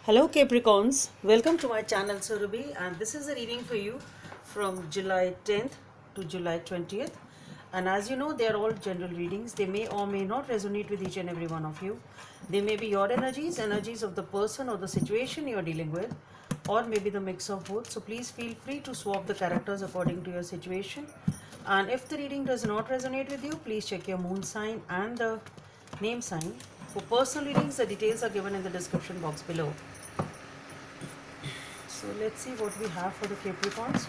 Hello Capricorns, welcome to my channel Surabhi, and this is a reading for you from July 10th to July 20th. And as you know, they are all general readings. They may or may not resonate with each and every one of you. They may be your energies of the person or the situation you are dealing with, or maybe the mix of both. So please feel free to swap the characters according to your situation. And if the reading does not resonate with you, please check your moon sign and the name sign. For personal readings, the details are given in the description box below. So let's see what we have for the Capricorns.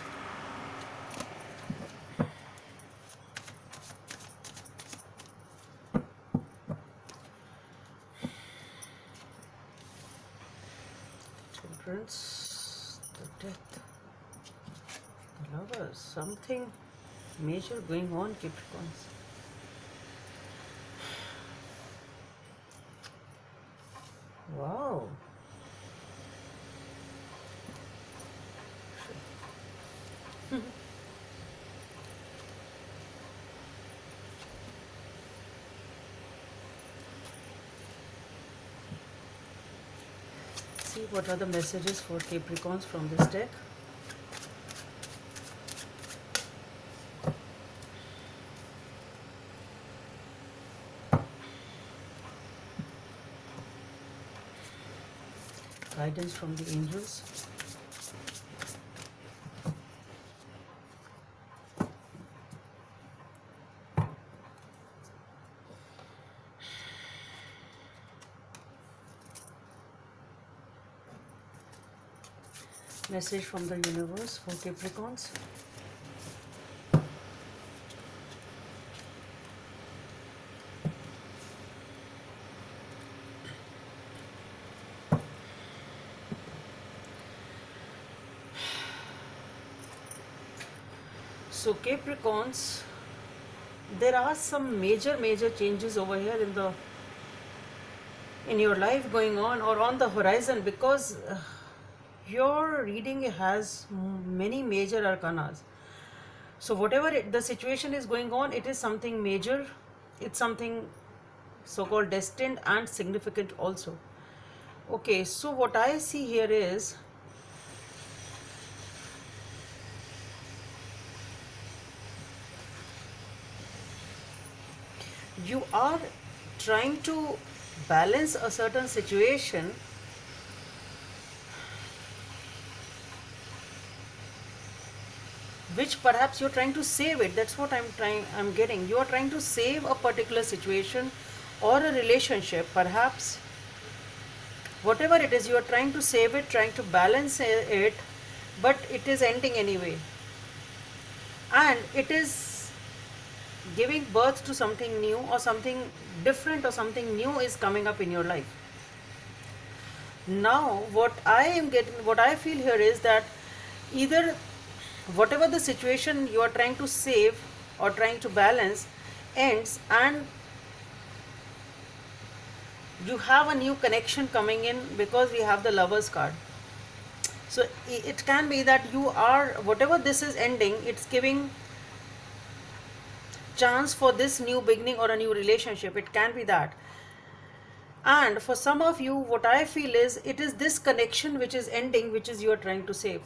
Temperance, the Death, the Lovers. Something major going on, Capricorns. Wow. See what are the messages for Capricorns from this deck. Guidance from the angels. Message from the universe for Capricorns. So Capricorns, there are some major changes over here in your life going on or on the horizon, because your reading has many major arcanas. So whatever the situation is going on, it is something major, it's something so-called destined and significant also. Okay, so what I see here is you are trying to balance a certain situation which perhaps you're trying to save it. That's what I'm getting. You are trying to save a particular situation or a relationship, perhaps whatever it is, you are trying to save it, trying to balance it, but it is ending anyway, and it is giving birth to something new or something different, or something new is coming up in your life. Now what I feel here is that either whatever the situation you are trying to save or trying to balance ends, and you have a new connection coming in, because we have the Lovers card. So it can be that you are, whatever this is ending, it's giving chance for this new beginning or a new relationship. It can be that. And for some of you, what I feel is, it is this connection which is ending, which is you are trying to save.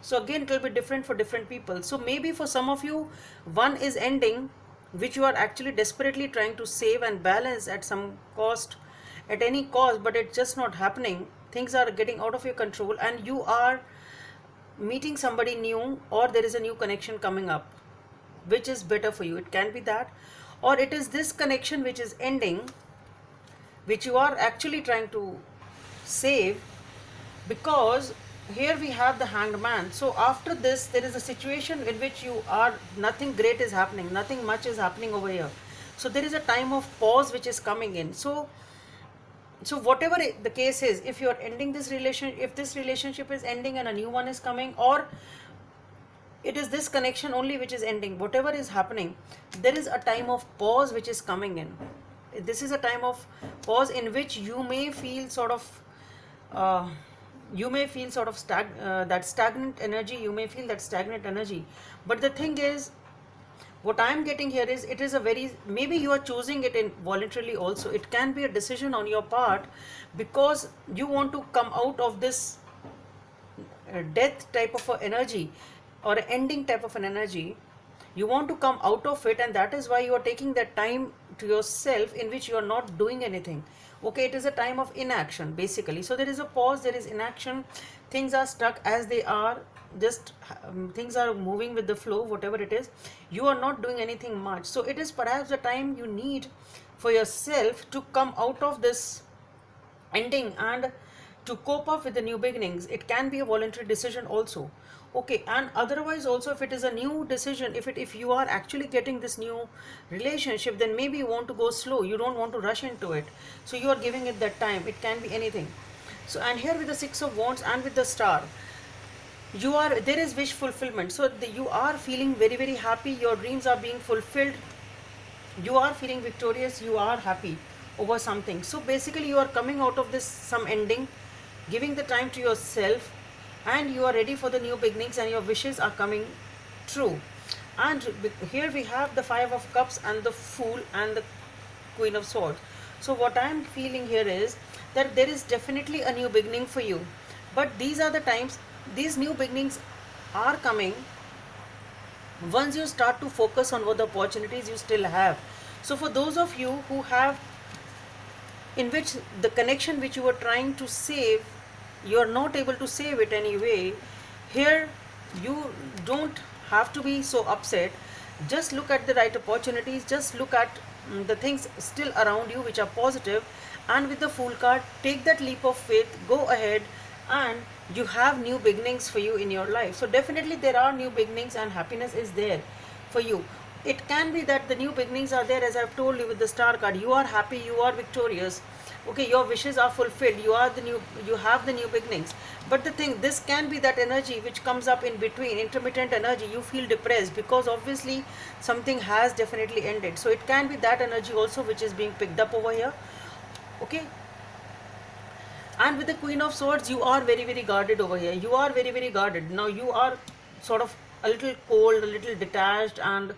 So again, it will be different for different people. So maybe for some of you, one is ending, which you are actually desperately trying to save and balance at some cost, at any cost, but it's just not happening. Things are getting out of your control, and you are meeting somebody new, or there is a new connection coming up, which is better for you. It can be that, or it is this connection which is ending, which you are actually trying to save, because here we have the Hanged Man. So after this, there is a situation in which you are, nothing great is happening, nothing much is happening over here. So there is a time of pause which is coming in. So whatever the case is, if you are ending this relationship, if this relationship is ending and a new one is coming, or it is this connection only which is ending, whatever is happening, there is a time of pause which is coming in. This is a time of pause in which you may feel sort of that stagnant energy. You may feel that stagnant energy, but the thing is, What I'm getting here is, it is a very, maybe you are choosing it in voluntarily also. It can be a decision on your part, because you want to come out of this death type of a energy, or ending type of an energy. You want to come out of it, and that is why you are taking that time to yourself in which you are not doing anything. Okay, it is a time of inaction basically. So there is a pause, there is inaction, things are stuck as they are, just things are moving with the flow, whatever it is. You are not doing anything much. So it is perhaps the time you need for yourself to come out of this ending and to cope up with the new beginnings. It can be a voluntary decision also. Okay, and otherwise also, if it is a new decision, if you are actually getting this new relationship, then maybe you want to go slow, you don't want to rush into it, so you are giving it that time. It can be anything. So, and here with the Six of Wands and with the Star, you are, there is wish fulfillment. So you are feeling very, very happy, your dreams are being fulfilled, you are feeling victorious, you are happy over something. So basically you are coming out of this some ending, giving the time to yourself, and you are ready for the new beginnings, and your wishes are coming true. And here we have the Five of Cups and the Fool and the Queen of Swords. So what I am feeling here is that there is definitely a new beginning for you, but these are the times, these new beginnings are coming once you start to focus on what the opportunities you still have. So for those of you who have, in which the connection which you were trying to save, you are not able to save it anyway, here you don't have to be so upset. Just look at the right opportunities, just look at the things still around you which are positive, and with the Fool card, take that leap of faith, go ahead, and you have new beginnings for you in your life. So definitely there are new beginnings, and happiness is there for you. It can be that the new beginnings are there, as I've told you with the Star card. You are happy, you are victorious, okay, your wishes are fulfilled, you are the new, you have the new beginnings. But the thing, this can be that energy which comes up in between, intermittent energy. You feel depressed because obviously something has definitely ended. So it can be that energy also which is being picked up over here. Okay, and with the Queen of Swords, you are very, very guarded over here. You are very, very guarded. Now you are sort of a little cold, a little detached, and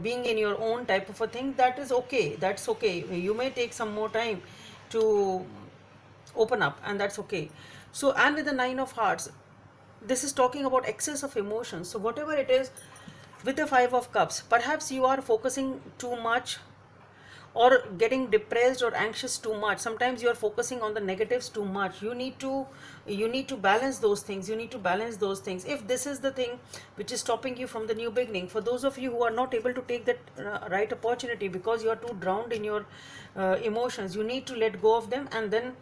being in your own type of a thing. That is okay, that's okay. You may take some more time to open up, and that's okay. So, and with the Nine of Hearts, this is talking about excess of emotions. So whatever it is, with the Five of Cups, perhaps you are focusing too much, or getting depressed or anxious too much. Sometimes you are focusing on the negatives too much. You need to balance those things. You need to balance those things. If this is the thing which is stopping you from the new beginning, for those of you who are not able to take that right opportunity because you are too drowned in your emotions, you need to let go of them, and then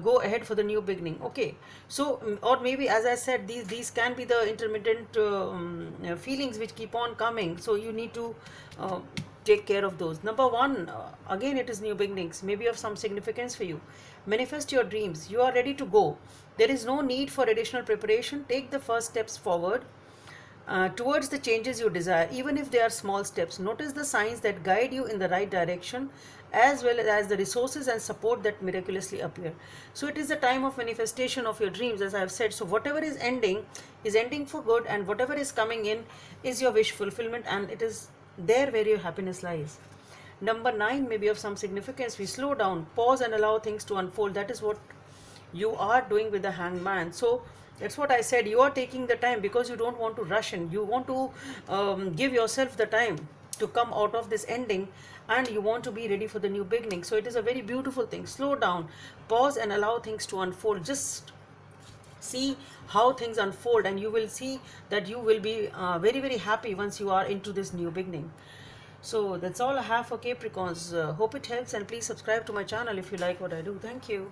go ahead for the new beginning. Okay, so or maybe, as I said, these can be the intermittent feelings which keep on coming, so you need to take care of those. Number one, again it is new beginnings, maybe of some significance for you. Manifest your dreams. You are ready to go. There is no need for additional preparation. Take the first steps forward towards the changes you desire, even if they are small steps. Notice the signs that guide you in the right direction, as well as the resources and support that miraculously appear. So it is the time of manifestation of your dreams, as I have said. So whatever is ending for good, and whatever is coming in is your wish fulfillment, and it is there where your happiness lies. Number 9 may be of some significance. We slow down, pause, and allow things to unfold. That is what you are doing with the Hangman. So that's what I said. You are taking the time because you don't want to rush in. You want to give yourself the time to come out of this ending, and you want to be ready for the new beginning. So it is a very beautiful thing. Slow down, pause, and allow things to unfold. Just see how things unfold, and you will see that you will be very, very happy once you are into this new beginning. So that's all I have for Capricorns. Hope it helps, and please subscribe to my channel if you like what I do. Thank you.